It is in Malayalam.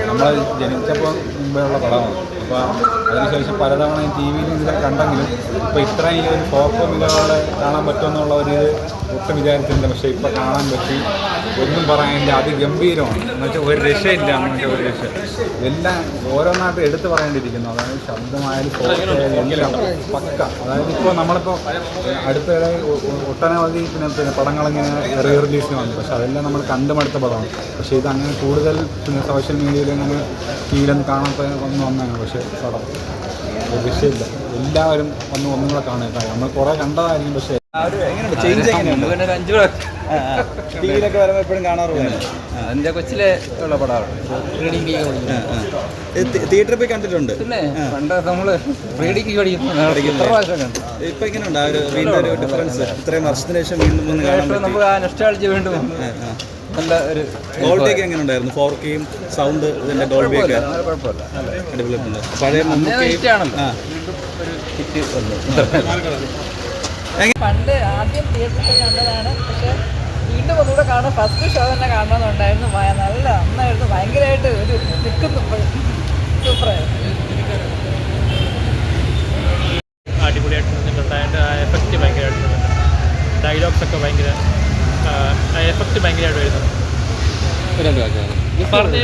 നമ്മൾ ജനിച്ചപ്പോൾ മുമ്പേയുള്ള പടമാണ്. അപ്പോൾ അതിനുശേഷം പലതവണ ടി വിയിൽ ഇതിലൊക്കെ കണ്ടെങ്കിലും ഇപ്പോൾ ഇത്രയും ഒരു ഫോക്കോ മികവോടെ കാണാൻ പറ്റുമെന്നുള്ള ഒരു ഒട്ടും വിചാരിച്ചില്ല. പക്ഷേ ഇപ്പോൾ കാണാൻ പറ്റി. ഒന്നും പറയാനില്ല, അതിഗംഭീരമാണ്. എന്ന് വെച്ചാൽ ഒരു രക്ഷയില്ല. എന്ന് വെച്ചാൽ ഒരു രക്ഷ എല്ലാം ഓരോന്നായിട്ട് എടുത്ത് പറയേണ്ടിയിരിക്കുന്നു. അതായത് ശബ്ദമായാലും എല്ലാം പക്ക. അതായത് ഇപ്പോൾ നമ്മളിപ്പോൾ അടുത്തിടെ ഒട്ടനവധി പിന്നെ പടങ്ങളിങ്ങനെ റിലീസിന് വന്നു. പക്ഷേ അതെല്ലാം നമ്മൾ കണ്ടുമടുത്ത പടമാണ്. പക്ഷേ ഇതങ്ങനെ കൂടുതൽ പിന്നെ സോഷ്യൽ മീഡിയയിൽ അങ്ങനെ ഫീലൊന്നും കാണാത്ത വന്നതാണ്. പക്ഷേ പടം ഒരു രക്ഷയില്ല. എല്ലാവരും ഒന്നുകൂടെ കാണുക. നമ്മൾ കുറേ കണ്ടതായിരിക്കും. പക്ഷേ ടിവിയിലൊക്കെ വരുമ്പോൾ എപ്പോഴും കാണാറുള്ളതാണ്. എൻ്റെ കൊച്ചിലെ ഉള്ള പടമാണ്. തിയേറ്ററിൽ പോയി കണ്ടിട്ടുണ്ട്. പിന്നെ പണ്ട് നമ്മള് റീഡിങ് ഇപ്പൊ എങ്ങനെയുണ്ട് ആ ഒരു വീണ്ടും ഒരു ഡിഫറൻസ്? ഇത്രയും വർഷത്തിന് ശേഷം വീണ്ടും ഒന്ന് കാണാൻ നമുക്ക് ആ നൊസ്റ്റാൾജി വീണ്ടും നല്ല ഒരു ഡോൾബിയൊക്കെ എങ്ങനെ ഉണ്ടായിരുന്നു? 4K സൗണ്ട് ഇതിന്റെ ഡോൾബിയൊക്കെ കുഴപ്പമില്ല, അടിപൊളിയുണ്ട്. പഴയ പണ്ട് ആദ്യം തിയേറ്ററിൽ കണ്ടതാണ്. പക്ഷെ വീണ്ടും ഒന്നുകൂടെ കാണാൻ ഫസ്റ്റ് ഷോ തന്നെ കാണണമെന്നുണ്ടായിരുന്നു. നല്ല നന്നായിരുന്നു. ഭയങ്കരമായിട്ട് ഒരു നിൽക്കുന്നു. സൂപ്പറായിരുന്നു. അടിപൊളിയായിട്ട് നിന്നിട്ടുണ്ട്. അതിൻ്റെ എഫക്റ്റ് ഭയങ്കരമായിട്ട് നിന്നിട്ടുണ്ട്. ഡയലോഗ്സൊക്കെ ഭയങ്കര എഫക്റ്റ് ഭയങ്കരമായിട്ട് വരുന്നുണ്ട്. പറഞ്ഞു